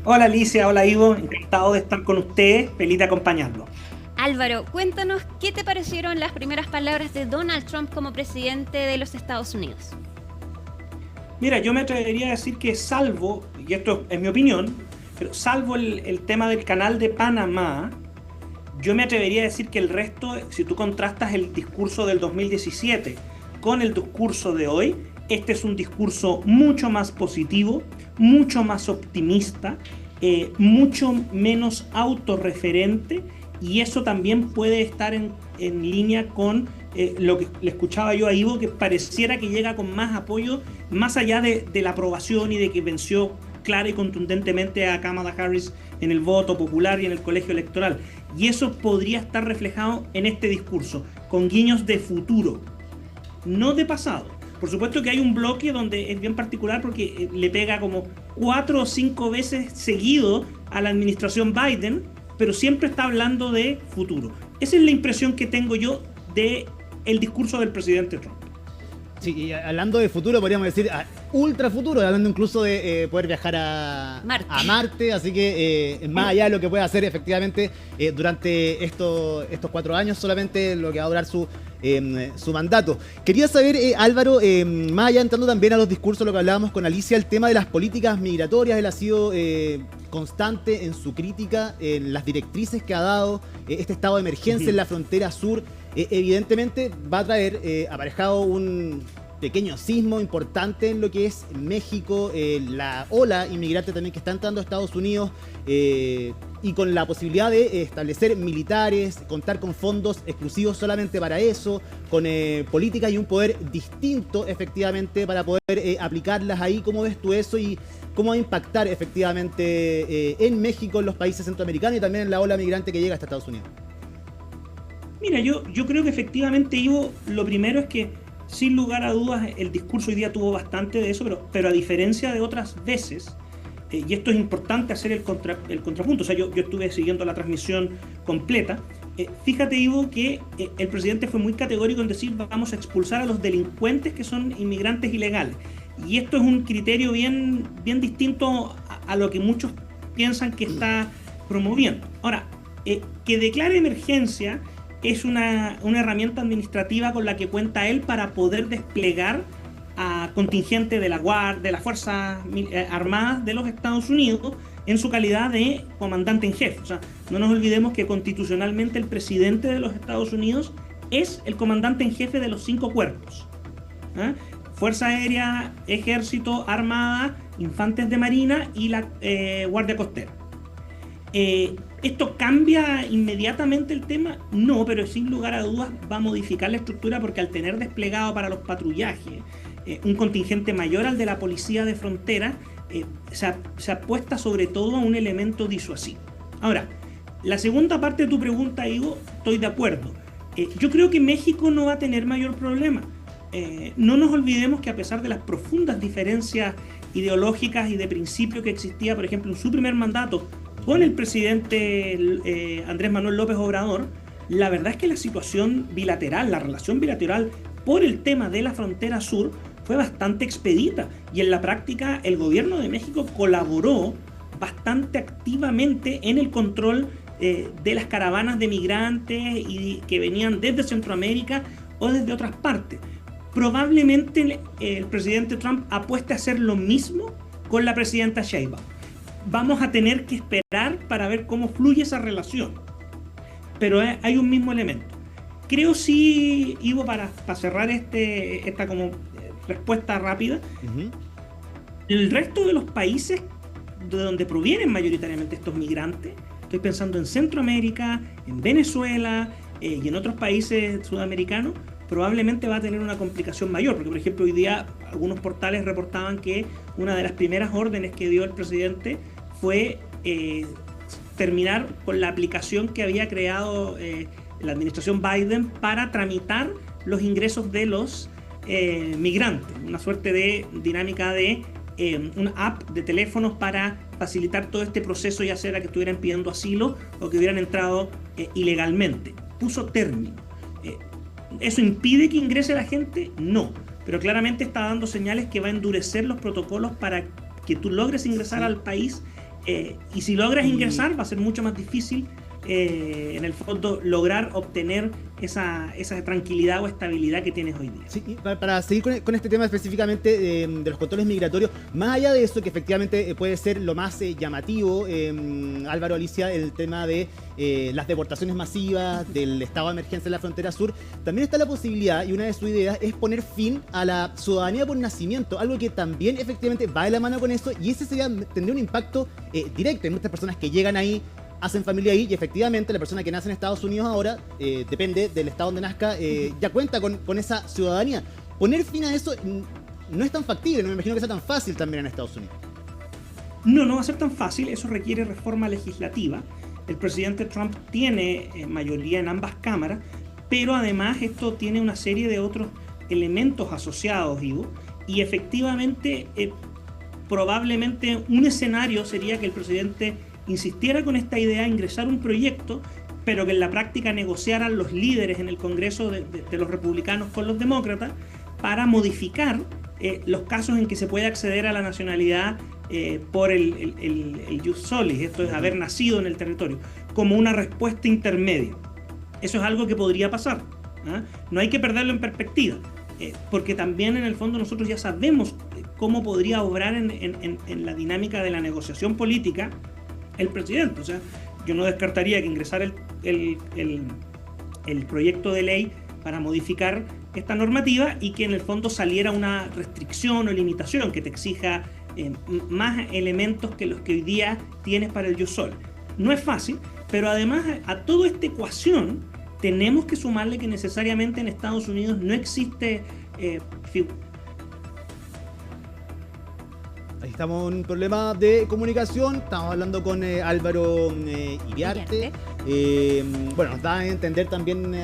Speaker 5: Hola Alicia, hola Ivo, encantado de estar con ustedes, feliz de acompañarlos.
Speaker 2: Álvaro, cuéntanos qué te parecieron las primeras palabras de Donald Trump como presidente de los Estados Unidos.
Speaker 5: Mira, yo me atrevería a decir que salvo, y esto es mi opinión, pero salvo el tema del canal de Panamá, yo me atrevería a decir que el resto, si tú contrastas el discurso del 2017 con el discurso de hoy, este es un discurso mucho más positivo, mucho más optimista, mucho menos autorreferente. Y eso también puede estar en línea con lo que le escuchaba yo a Ivo, que pareciera que llega con más apoyo, más allá de la aprobación y de que venció clara y contundentemente a Kamala Harris en el voto popular y en el colegio electoral. Y eso podría estar reflejado en este discurso, con guiños de futuro, no de pasado. Por supuesto que hay un bloque donde es bien particular porque le pega como 4 o 5 veces seguido a la administración Biden, pero siempre está hablando de futuro. Esa es la impresión que tengo yo de el discurso del presidente Trump.
Speaker 1: Sí, y hablando de futuro, podríamos decir, ultra futuro, hablando incluso de poder viajar a Marte, así que más allá de lo que puede hacer efectivamente durante estos 4 años, solamente lo que va a durar su mandato. Quería saber, Álvaro, más allá entrando también a los discursos, lo que hablábamos con Alicia, el tema de las políticas migratorias. Él ha sido constante en su crítica, en las directrices que ha dado este estado de emergencia en la frontera sur. Evidentemente va a traer aparejado un pequeño sismo importante en lo que es México, la ola inmigrante también que está entrando a Estados Unidos, y con la posibilidad de establecer militares, contar con fondos exclusivos solamente para eso, con políticas y un poder distinto efectivamente para poder aplicarlas ahí. ¿Cómo ves tú eso y cómo va a impactar efectivamente en México, en los países centroamericanos y también en la ola migrante que llega hasta Estados Unidos?
Speaker 5: Mira, yo creo que efectivamente, Ivo, lo primero es que sin lugar a dudas el discurso hoy día tuvo bastante de eso, pero a diferencia de otras veces, y esto es importante hacer el contrapunto, o sea, yo estuve siguiendo la transmisión completa. Fíjate, Ivo, que el presidente fue muy categórico en decir vamos a expulsar a los delincuentes que son inmigrantes ilegales. Y esto es un criterio bien distinto a lo que muchos piensan que está promoviendo. Ahora, que declare emergencia es una herramienta administrativa con la que cuenta él para poder desplegar a contingente de las Fuerzas Armadas de los Estados Unidos en su calidad de comandante en jefe. O sea, no nos olvidemos que constitucionalmente el presidente de los Estados Unidos es el comandante en jefe de los 5 cuerpos. Fuerza Aérea, Ejército, Armada, Infantes de Marina y la Guardia Costera. ¿Esto cambia inmediatamente el tema? No, pero sin lugar a dudas va a modificar la estructura, porque al tener desplegado para los patrullajes un contingente mayor al de la policía de frontera, se apuesta sobre todo a un elemento disuasivo. Ahora, la segunda parte de tu pregunta, Ivo, estoy de acuerdo. Yo creo que México no va a tener mayor problema. No nos olvidemos que a pesar de las profundas diferencias ideológicas y de principio que existía, por ejemplo, en su primer mandato con el presidente Andrés Manuel López Obrador, la verdad es que la situación bilateral, la relación bilateral por el tema de la frontera sur fue bastante expedita, y en la práctica el gobierno de México colaboró bastante activamente en el control de las caravanas de migrantes y que venían desde Centroamérica o desde otras partes. Probablemente el presidente Trump apueste a hacer lo mismo con la presidenta Sheinbaum. Vamos a tener que esperar para ver cómo fluye esa relación. Pero hay un mismo elemento. Creo sí, Ivo, para cerrar esta como respuesta rápida, el resto de los países de donde provienen mayoritariamente estos migrantes, estoy pensando en Centroamérica, en Venezuela y en otros países sudamericanos, probablemente va a tener una complicación mayor, porque por ejemplo hoy día algunos portales reportaban que una de las primeras órdenes que dio el presidente fue terminar con la aplicación que había creado la administración Biden para tramitar los ingresos de los migrantes, una suerte de dinámica de una app de teléfonos para facilitar todo este proceso, ya sea que estuvieran pidiendo asilo o que hubieran entrado ilegalmente. Puso término. ¿Eso impide que ingrese la gente? No, pero claramente está dando señales que va a endurecer los protocolos para que tú logres ingresar al país, y si logras ingresar va a ser mucho más difícil en el fondo lograr obtener esa tranquilidad o estabilidad que tienes hoy día.
Speaker 1: Sí, para seguir con este tema específicamente de los controles migratorios, más allá de eso, que efectivamente puede ser lo más llamativo, Álvaro, Alicia, el tema de las deportaciones masivas, del estado de emergencia en la frontera sur, también está la posibilidad, y una de sus ideas es poner fin a la ciudadanía por nacimiento, algo que también efectivamente va de la mano con eso, y ese tendría un impacto directo. Hay muchas personas que llegan ahí, hacen familia ahí, y efectivamente la persona que nace en Estados Unidos ahora, depende del estado donde nazca, ya cuenta con esa ciudadanía. Poner fin a eso no es tan factible, no me imagino que sea tan fácil también en Estados Unidos.
Speaker 5: No va a ser tan fácil, eso requiere reforma legislativa. El presidente Trump tiene mayoría en ambas cámaras, pero además esto tiene una serie de otros elementos asociados, Ivo, y efectivamente probablemente un escenario sería que el presidente insistiera con esta idea de ingresar un proyecto, pero que en la práctica negociaran los líderes en el Congreso de los republicanos con los demócratas para modificar los casos en que se puede acceder a la nacionalidad por el jus solis, esto es haber nacido en el territorio, como una respuesta intermedia. Eso es algo que podría pasar, ¿ah? No hay que perderlo en perspectiva, porque también en el fondo nosotros ya sabemos cómo podría obrar en la dinámica de la negociación política el presidente. O sea, yo no descartaría que ingresara el proyecto de ley para modificar esta normativa y que en el fondo saliera una restricción o limitación que te exija más elementos que los que hoy día tienes para el jus solis. No es fácil, pero además a toda esta ecuación tenemos que sumarle que necesariamente en Estados Unidos no existe
Speaker 1: Ahí estamos en un problema de comunicación. Estamos hablando con Álvaro Iriarte. Bueno, nos da a entender también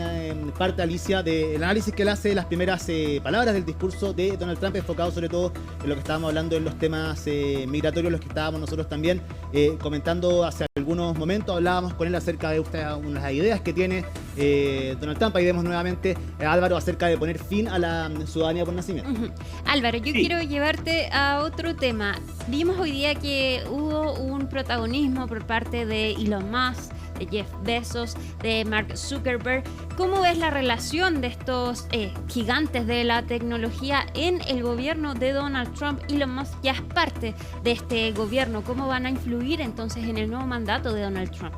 Speaker 1: parte, Alicia, del análisis que él hace de las primeras palabras del discurso de Donald Trump, enfocado sobre todo en lo que estábamos hablando en los temas migratorios, los que estábamos nosotros también comentando hace algunos momentos. Hablábamos con él acerca de unas ideas que tiene Donald Trump. Ahí vemos nuevamente a Álvaro acerca de poner fin a la ciudadanía por nacimiento.
Speaker 2: Álvaro, yo quiero llevarte a otro tema. Vimos hoy día que hubo un protagonismo por parte de Elon Musk, de Jeff Bezos, de Mark Zuckerberg. ¿Cómo ves la relación de estos gigantes de la tecnología en el gobierno de Donald Trump? Elon Musk ya es parte de este gobierno. ¿Cómo van a influir entonces en el nuevo mandato de Donald Trump?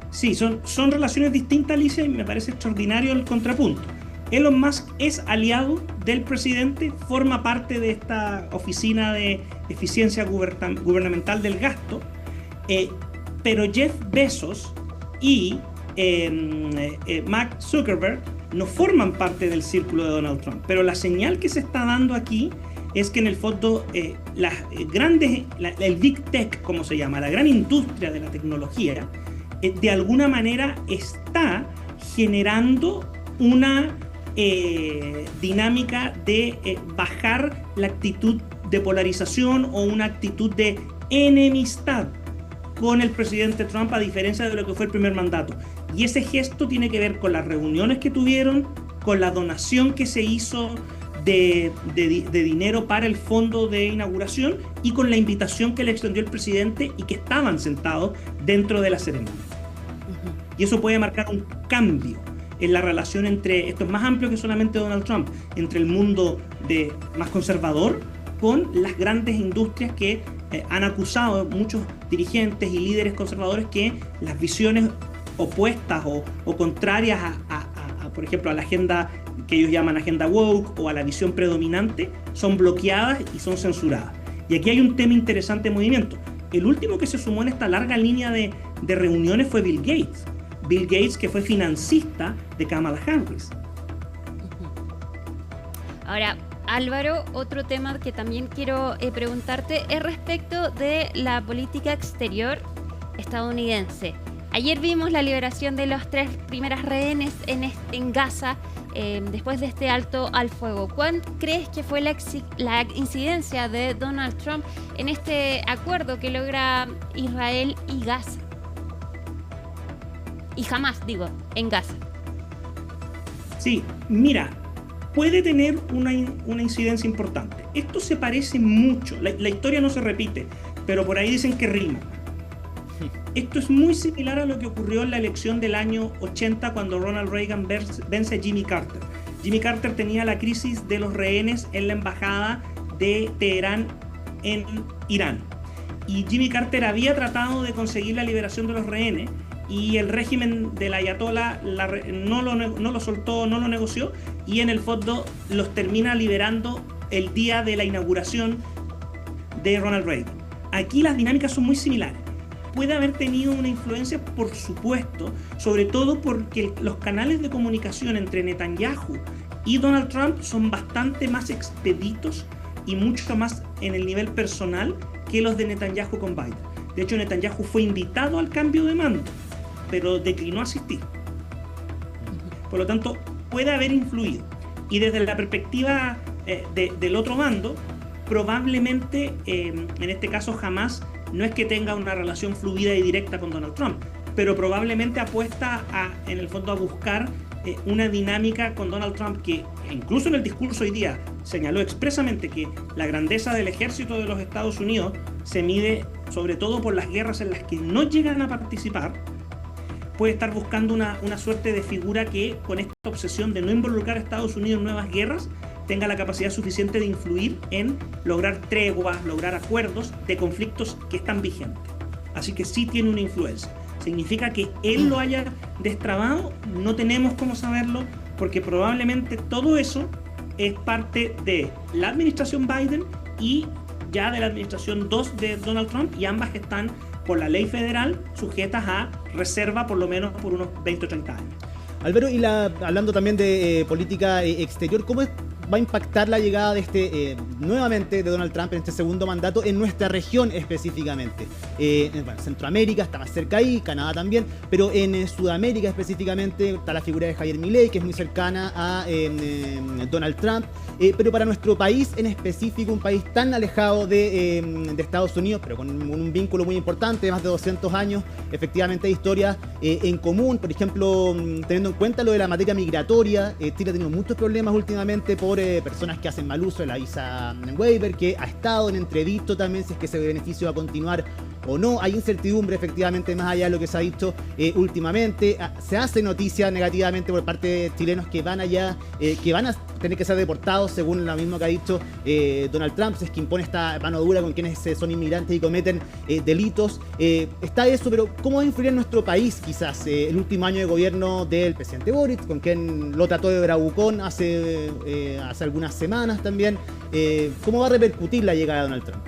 Speaker 5: Sí, son relaciones distintas, Alicia, y me parece extraordinario el contrapunto. Elon Musk es aliado del presidente, forma parte de esta oficina de eficiencia gubernamental del gasto, pero Jeff Bezos y Mark Zuckerberg no forman parte del círculo de Donald Trump. Pero la señal que se está dando aquí es que en el fondo el Big Tech, como se llama, la gran industria de la tecnología, de alguna manera está generando una dinámica de bajar la actitud de polarización o una actitud de enemistad con el presidente Trump, a diferencia de lo que fue el primer mandato. Y ese gesto tiene que ver con las reuniones que tuvieron, con la donación que se hizo de dinero para el fondo de inauguración y con la invitación que le extendió el presidente y que estaban sentados dentro de la ceremonia. Y eso puede marcar un cambio en la relación entre, esto es más amplio que solamente Donald Trump, entre el mundo más conservador con las grandes industrias que han acusado muchos dirigentes y líderes conservadores que las visiones opuestas o contrarias por ejemplo, a la agenda que ellos llaman agenda woke o a la visión predominante son bloqueadas y son censuradas. Y aquí hay un tema interesante de movimiento. El último que se sumó en esta larga línea de reuniones fue Bill Gates. Bill Gates, que fue financista de Kamala Harris.
Speaker 2: Ahora, Álvaro, otro tema que también quiero preguntarte es respecto de la política exterior estadounidense. Ayer vimos la liberación de los 3 primeras rehenes en Gaza después de este alto al fuego. ¿Cuál crees que fue la incidencia de Donald Trump en este acuerdo que logra Israel y Gaza? Y Hamás, en Gaza.
Speaker 5: Sí, mira, puede tener una incidencia importante. Esto se parece mucho, la historia no se repite, pero por ahí dicen que rima. Esto es muy similar a lo que ocurrió en la elección del año 80 cuando Ronald Reagan vence a Jimmy Carter. Jimmy Carter tenía la crisis de los rehenes en la embajada de Teherán en Irán. Y Jimmy Carter había tratado de conseguir la liberación de los rehenes y el régimen del ayatollah no lo soltó, no lo negoció, y en el fondo los termina liberando el día de la inauguración de Ronald Reagan. Aquí las dinámicas son muy similares. Puede haber tenido una influencia, por supuesto, sobre todo porque los canales de comunicación entre Netanyahu y Donald Trump son bastante más expeditos y mucho más en el nivel personal que los de Netanyahu con Biden. De hecho, Netanyahu fue invitado al cambio de mando, pero declinó asistir. Por lo tanto, puede haber influido. Y desde la perspectiva del otro bando, probablemente, en este caso Hamás, no es que tenga una relación fluida y directa con Donald Trump. pero probablemente apuesta en el fondo a buscar una dinámica con Donald Trump, que incluso en el discurso hoy día señaló expresamente que la grandeza del ejército de los Estados Unidos se mide sobre todo por las guerras en las que no llegan a participar. Puede estar buscando una suerte de figura que, con esta obsesión de no involucrar a Estados Unidos en nuevas guerras, tenga la capacidad suficiente de influir en lograr treguas, lograr acuerdos de conflictos que están vigentes. Así que sí tiene una influencia. ¿Significa que él lo haya destrabado? No tenemos cómo saberlo, porque probablemente todo eso es parte de la administración Biden y ya de la administración 2 de Donald Trump, y ambas están por la ley federal sujetas a reserva por lo menos por unos 20 o 30 años.
Speaker 1: Álvaro, y hablando también de política exterior, ¿cómo va a impactar la llegada de nuevamente de Donald Trump en este segundo mandato en nuestra región específicamente? Centroamérica está más cerca ahí, Canadá también, pero en Sudamérica específicamente está la figura de Javier Milei, que es muy cercana a Donald Trump, pero para nuestro país en específico, un país tan alejado de Estados Unidos, pero con un vínculo muy importante de más de 200 años, efectivamente hay historias en común. Por ejemplo, teniendo en cuenta lo de la materia migratoria, Chile ha tenido muchos problemas últimamente por personas que hacen mal uso de la visa waiver, que ha estado en entredicho también si es que ese beneficio va a continuar o no. Hay incertidumbre efectivamente más allá de lo que se ha dicho últimamente. Se hace noticia negativamente por parte de chilenos que van allá, que van a tener que ser deportados según lo mismo que ha dicho Donald Trump, si es que impone esta mano dura con quienes son inmigrantes y cometen delitos. Está eso, pero ¿cómo va a influir en nuestro país quizás el último año de gobierno del presidente Boric, con quien lo trató de bravucón hace algunas semanas también? ¿Cómo va a repercutir la llegada de Donald Trump?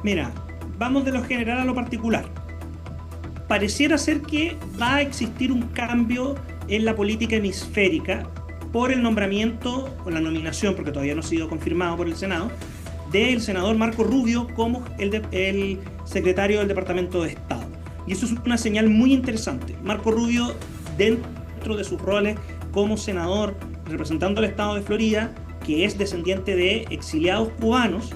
Speaker 5: Mira, vamos de lo general a lo particular. Pareciera ser que va a existir un cambio en la política hemisférica por el nombramiento, o la nominación, porque todavía no ha sido confirmado por el Senado, del senador Marco Rubio como el secretario del Departamento de Estado. Y eso es una señal muy interesante. Marco Rubio, dentro de sus roles como senador representando al estado de Florida, que es descendiente de exiliados cubanos,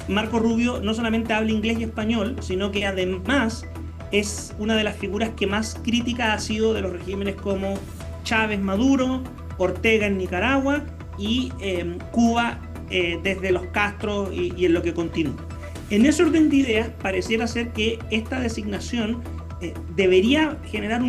Speaker 5: Marco Rubio no solamente habla inglés y español, sino que además es una de las figuras que más crítica ha sido de los regímenes como Chávez, Maduro, Ortega en Nicaragua y Cuba desde los Castro y en lo que continúa. En ese orden de ideas, pareciera ser que esta designación debería generar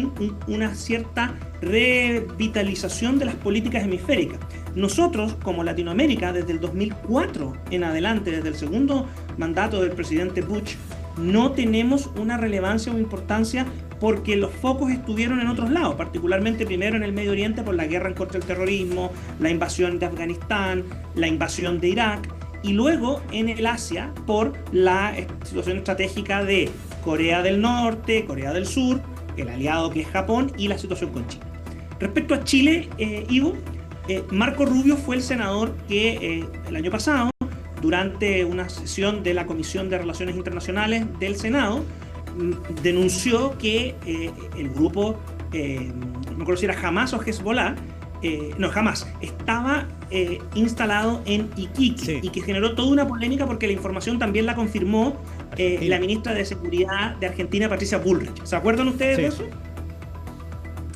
Speaker 5: una cierta revitalización de las políticas hemisféricas. Nosotros, como Latinoamérica, desde el 2004 en adelante, desde el segundo mandato del presidente Bush, no tenemos una relevancia o importancia porque los focos estuvieron en otros lados, particularmente primero en el Medio Oriente por la guerra contra el terrorismo, la invasión de Afganistán, la invasión de Irak, y luego en el Asia por la situación estratégica de Corea del Norte, Corea del Sur, el aliado que es Japón y la situación con China. Respecto a Chile, Ivo, Marco Rubio fue el senador que el año pasado, durante una sesión de la Comisión de Relaciones Internacionales del Senado, denunció que el grupo, no me acuerdo si era Hamas o Hezbollah, Hamas, estaba instalado en Iquique, sí, y que generó toda una polémica porque la información también la confirmó la ministra de Seguridad de Argentina, Patricia Bullrich. ¿Se acuerdan ustedes de eso?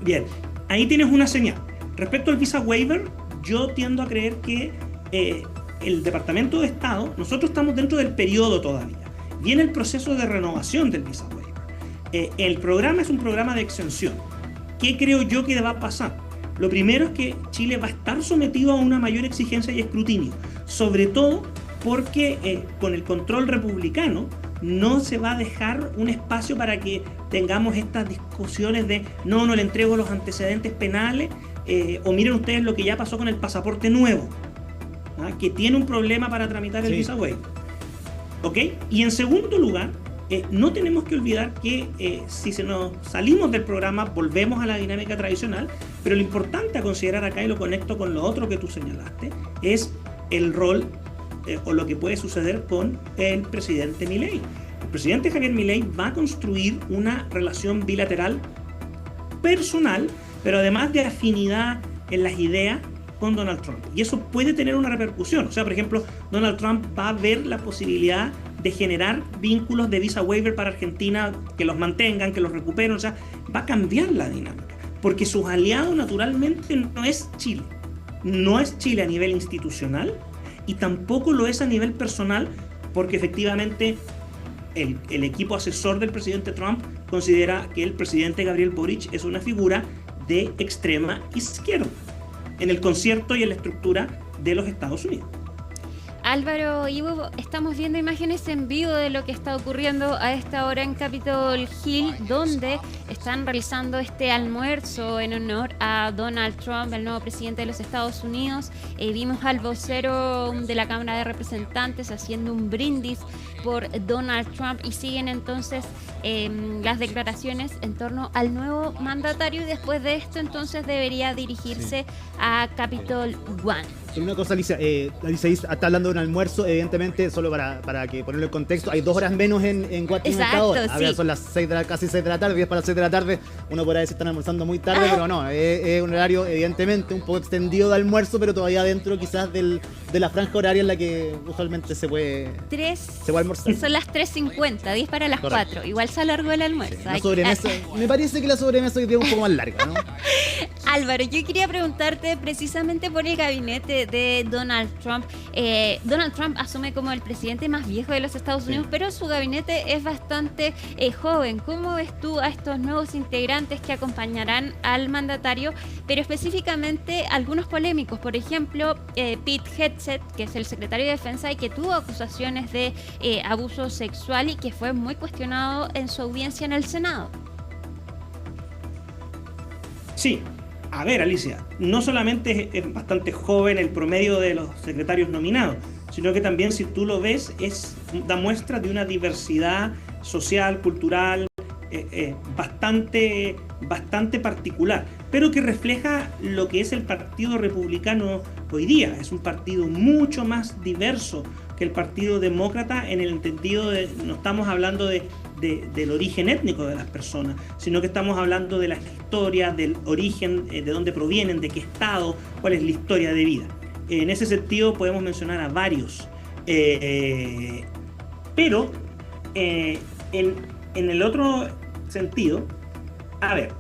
Speaker 5: Bien, ahí tienes una señal. Respecto al visa waiver, yo tiendo a creer que el Departamento de Estado, nosotros estamos dentro del periodo todavía. Viene el proceso de renovación del visa waiver. El programa es un programa de exención. ¿Qué creo yo que va a pasar? Lo primero es que Chile va a estar sometido a una mayor exigencia y escrutinio, sobre todo porque con el control republicano no se va a dejar un espacio para que tengamos estas discusiones de no le entrego los antecedentes penales, o miren ustedes lo que ya pasó con el pasaporte nuevo, que tiene un problema para tramitar el visa waiver. ¿Ok? Y en segundo lugar, no tenemos que olvidar que si nos salimos del programa volvemos a la dinámica tradicional, pero lo importante a considerar acá, y lo conecto con lo otro que tú señalaste, es el rol o lo que puede suceder con el presidente Milei. El presidente Javier Milei va a construir una relación bilateral personal, pero además de afinidad en las ideas con Donald Trump. Y eso puede tener una repercusión. O sea, por ejemplo, Donald Trump va a ver la posibilidad de generar vínculos de visa waiver para Argentina, que los mantengan, que los recuperen, o sea, va a cambiar la dinámica, porque sus aliados naturalmente no es Chile. No es Chile a nivel institucional y tampoco lo es a nivel personal, porque efectivamente el equipo asesor del presidente Trump considera que el presidente Gabriel Boric es una figura de extrema izquierda en el concierto y en la estructura de los Estados Unidos.
Speaker 2: Álvaro, Ivo, estamos viendo imágenes en vivo de lo que está ocurriendo a esta hora en Capitol Hill, donde están realizando este almuerzo en honor a Donald Trump, el nuevo presidente de los Estados Unidos. Vimos al vocero de la Cámara de Representantes haciendo un brindis por Donald Trump y siguen entonces las declaraciones en torno al nuevo mandatario, y después de esto entonces debería dirigirse a Capitol One.
Speaker 1: Una cosa, Alicia está hablando de un almuerzo, evidentemente, solo para que ponerlo en contexto, hay 2 horas menos en Guatemala.
Speaker 2: Exacto,
Speaker 1: a ver,
Speaker 2: sí.
Speaker 1: son las casi 6 de la tarde, 10 para las 6 de la tarde, uno podrá decir que están almorzando muy tarde, pero no, es un horario evidentemente un poco extendido de almuerzo, pero todavía dentro quizás de la franja horaria en la que usualmente se puede almorzar.
Speaker 2: Son las 3:50, 10 para las 4, igual se alargó el almuerzo.
Speaker 1: Sí, la sobremesa, me parece que la sobremesa hoy día es un poco más larga, ¿no?
Speaker 2: Álvaro, yo quería preguntarte precisamente por el gabinete de Donald Trump. Donald Trump asume como el presidente más viejo de los Estados Unidos, pero su gabinete es bastante joven. ¿Cómo ves tú a estos nuevos integrantes que acompañarán al mandatario? Pero específicamente algunos polémicos, por ejemplo, Pete Hegseth, que es el secretario de Defensa y que tuvo acusaciones de abuso sexual y que fue muy cuestionado en su audiencia en el Senado.
Speaker 5: Sí. A ver, Alicia, no solamente es bastante joven el promedio de los secretarios nominados, sino que también, si tú lo ves, da muestra de una diversidad social, cultural, bastante particular, pero que refleja lo que es el Partido Republicano hoy día. Es un partido mucho más diverso que el Partido Demócrata, en el entendido de, no estamos hablando del origen étnico de las personas, sino que estamos hablando de la historia, del origen, de dónde provienen, de qué estado, cuál es la historia de vida. En ese sentido podemos mencionar a varios, pero en el otro sentido, a ver,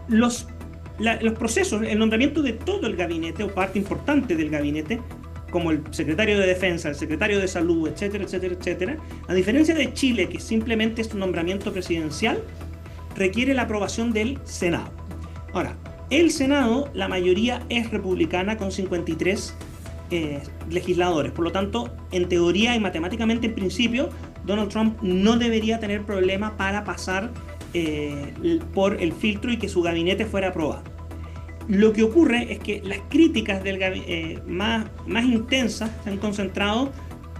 Speaker 5: los procesos, el nombramiento de todo el gabinete o parte importante del gabinete, como el secretario de Defensa, el secretario de Salud, etcétera, etcétera, etcétera, a diferencia de Chile, que simplemente es un nombramiento presidencial, requiere la aprobación del Senado. Ahora, el Senado, la mayoría es republicana con 53 legisladores. Por lo tanto, en teoría y matemáticamente, en principio, Donald Trump no debería tener problema para pasar por el filtro y que su gabinete fuera aprobado. Lo que ocurre es que las críticas más intensas se han concentrado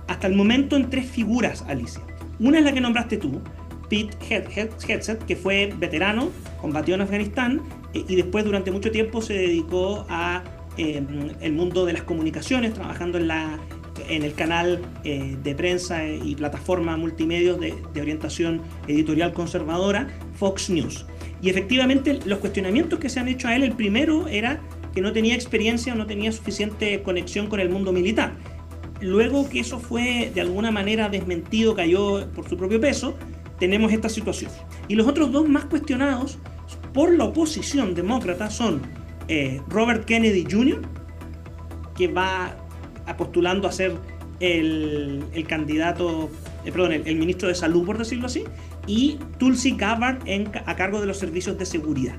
Speaker 5: hasta el momento en 3 figuras, Alicia. Una es la que nombraste tú, Pete Hegseth, que fue veterano, combatió en Afganistán y después durante mucho tiempo se dedicó a el mundo de las comunicaciones, trabajando en el canal de prensa y plataforma multimedios de orientación editorial conservadora, Fox News. Y efectivamente los cuestionamientos que se han hecho a él, el primero era que no tenía experiencia o no tenía suficiente conexión con el mundo militar. Luego que eso fue de alguna manera desmentido, cayó por su propio peso, tenemos esta situación. Y los otros 2 más cuestionados por la oposición demócrata son Robert Kennedy Jr., que va postulando a ser el candidato, el ministro de Salud, por decirlo así, y Tulsi Gabbard a cargo de los servicios de seguridad.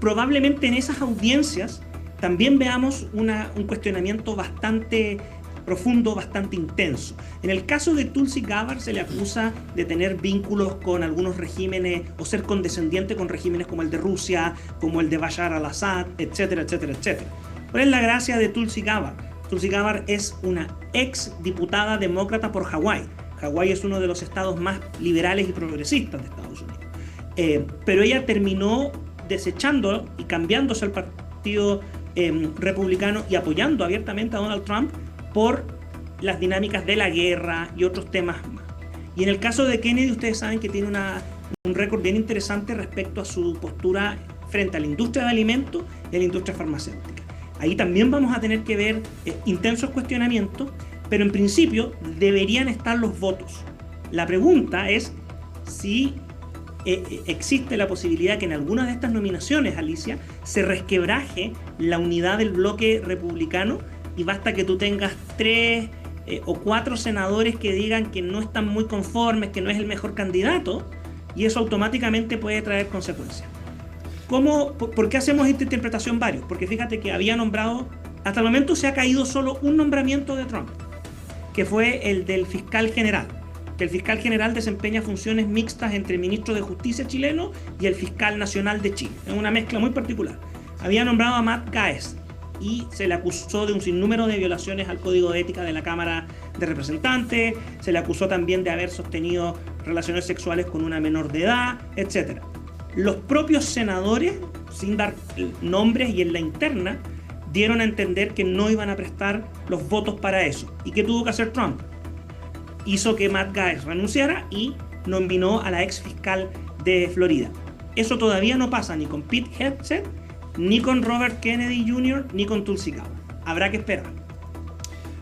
Speaker 5: Probablemente en esas audiencias también veamos un cuestionamiento bastante profundo, bastante intenso. En el caso de Tulsi Gabbard se le acusa de tener vínculos con algunos regímenes o ser condescendiente con regímenes como el de Rusia, como el de Bashar al-Assad, etcétera, etcétera, etcétera. ¿Cuál es la gracia de Tulsi Gabbard? Tulsi Gabbard es una ex diputada demócrata por Hawái. Hawái es uno de los estados más liberales y progresistas de Estados Unidos. Pero ella terminó desechando y cambiándose al partido republicano y apoyando abiertamente a Donald Trump por las dinámicas de la guerra y otros temas más. Y en el caso de Kennedy, ustedes saben que tiene un récord bien interesante respecto a su postura frente a la industria de alimentos y a la industria farmacéutica. Ahí también vamos a tener que ver intensos cuestionamientos, pero en principio deberían estar los votos. La pregunta es si existe la posibilidad que en algunas de estas nominaciones, Alicia, se resquebraje la unidad del bloque republicano y basta que tú tengas 3 o 4 senadores que digan que no están muy conformes, que no es el mejor candidato, y eso automáticamente puede traer consecuencias. ¿Por qué hacemos esta interpretación varios? Porque fíjate que había nombrado, hasta el momento se ha caído solo un nombramiento de Trump, que fue el del fiscal general, que el fiscal general desempeña funciones mixtas entre el ministro de Justicia chileno y el fiscal nacional de Chile. Es una mezcla muy particular. Había nombrado a Matt Gaetz y se le acusó de un sinnúmero de violaciones al Código de Ética de la Cámara de Representantes, se le acusó también de haber sostenido relaciones sexuales con una menor de edad, etc. Los propios senadores, sin dar nombres y en la interna, dieron a entender que no iban a prestar los votos para eso. ¿Y qué tuvo que hacer Trump? Hizo que Matt Gaetz renunciara y nominó a la ex fiscal de Florida. Eso todavía no pasa ni con Pete Hegseth, ni con Robert Kennedy Jr., ni con Tulsi Gabbard. Habrá que esperar.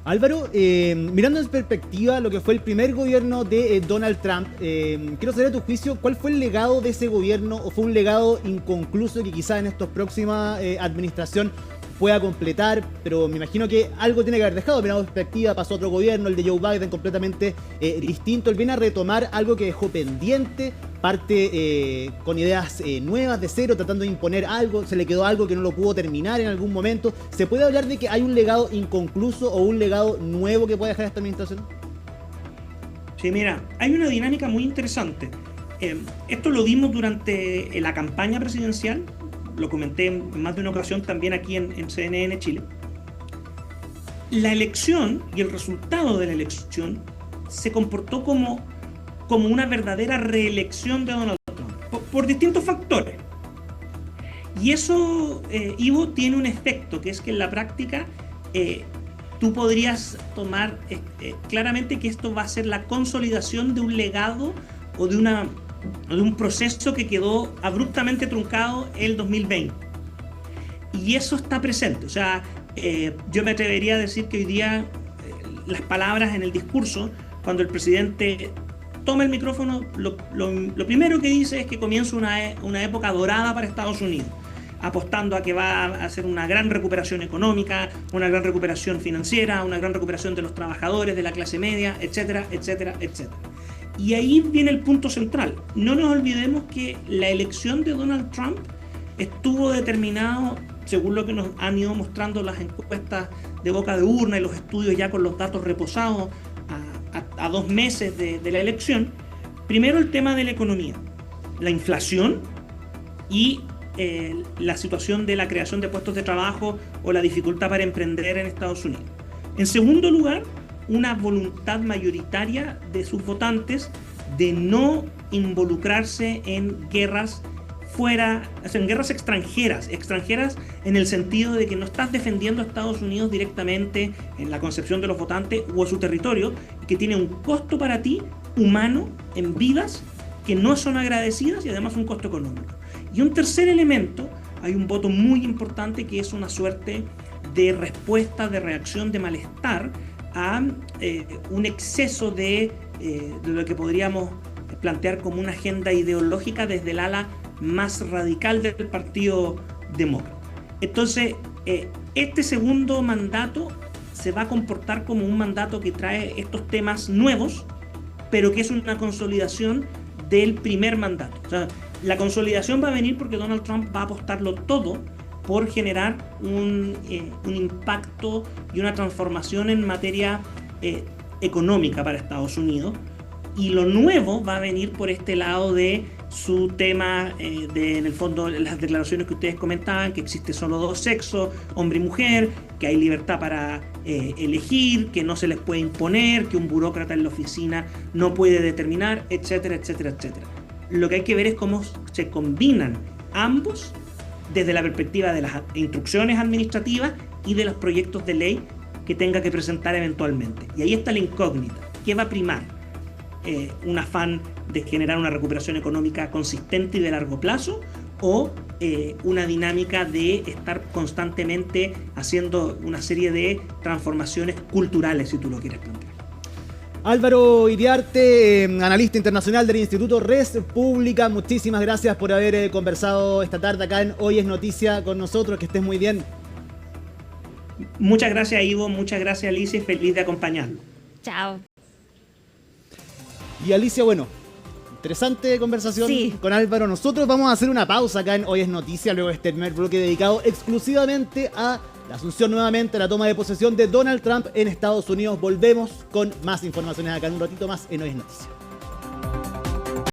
Speaker 1: Álvaro, mirando en perspectiva lo que fue el primer gobierno de Donald Trump, quiero saber a tu juicio, ¿cuál fue el legado de ese gobierno o fue un legado inconcluso que quizás en esta próxima administración pueda completar? Pero me imagino que algo tiene que haber dejado. Mirando en perspectiva, pasó otro gobierno, el de Joe Biden, completamente distinto. Él viene a retomar algo que dejó pendiente, parte con ideas nuevas de cero, tratando de imponer algo, se le quedó algo que no lo pudo terminar en algún momento. ¿Se puede hablar de que hay un legado inconcluso o un legado nuevo que puede dejar esta administración?
Speaker 5: Sí, mira, hay una dinámica muy interesante. Esto lo vimos durante la campaña presidencial, lo comenté en más de una ocasión también aquí en CNN Chile. La elección y el resultado de la elección se comportó como una verdadera reelección de Donald Trump, por distintos factores. Y eso, Ivo, tiene un efecto, que es que en la práctica tú podrías tomar claramente que esto va a ser la consolidación de un legado o de un proceso que quedó abruptamente truncado el 2020. Y eso está presente. O sea, yo me atrevería a decir que hoy día las palabras en el discurso, cuando el presidente toma el micrófono, lo primero que dice es que comienza una época dorada para Estados Unidos, apostando a que va a hacer una gran recuperación económica, una gran recuperación financiera, una gran recuperación de los trabajadores, de la clase media, etcétera, etcétera, etcétera. Y ahí viene el punto central. No nos olvidemos que la elección de Donald Trump estuvo determinado, según lo que nos han ido mostrando las encuestas de boca de urna y los estudios ya con los datos reposados a 2 meses de la elección. Primero, el tema de la economía, la inflación y la situación de la creación de puestos de trabajo o la dificultad para emprender en Estados Unidos. En segundo lugar, una voluntad mayoritaria de sus votantes de no involucrarse en guerras en guerras extranjeras en el sentido de que no estás defendiendo a Estados Unidos directamente en la concepción de los votantes o a su territorio, que tiene un costo para ti humano en vidas que no son agradecidas y además un costo económico. Y un tercer elemento, hay un voto muy importante que es una suerte de respuesta, de reacción, de malestar a un exceso de lo que podríamos plantear como una agenda ideológica desde el ala más radical del Partido Demócrata. Entonces, este segundo mandato se va a comportar como un mandato que trae estos temas nuevos, pero que es una consolidación del primer mandato. O sea, la consolidación va a venir porque Donald Trump va a apostarlo todo por generar un impacto y una transformación en materia económica para Estados Unidos. Y lo nuevo va a venir por este lado de su tema en el fondo, las declaraciones que ustedes comentaban, que existe solo 2 sexos, hombre y mujer, que hay libertad para elegir, que no se les puede imponer, que un burócrata en la oficina no puede determinar, etcétera, etcétera, etcétera. Lo que hay que ver es cómo se combinan ambos desde la perspectiva de las instrucciones administrativas y de los proyectos de ley que tenga que presentar eventualmente. Y ahí está la incógnita. ¿Qué va a primar? ¿Un afán de generar una recuperación económica consistente y de largo plazo? o una dinámica de estar constantemente haciendo una serie de transformaciones culturales, si tú lo quieres plantear.
Speaker 1: Álvaro Iriarte, analista internacional del Instituto Res Pública, muchísimas gracias por haber conversado esta tarde acá en Hoy es Noticia con nosotros, que estés muy bien.
Speaker 5: Muchas gracias, Ivo, muchas gracias, Alicia, y feliz de acompañarlo.
Speaker 2: Chao.
Speaker 1: Y Alicia, bueno, interesante conversación con Álvaro. Nosotros vamos a hacer una pausa acá en Hoy es Noticia, luego de este primer bloque dedicado exclusivamente a la asunción nuevamente, la toma de posesión de Donald Trump en Estados Unidos. Volvemos con más informaciones acá en un ratito más en Hoy es Noticia.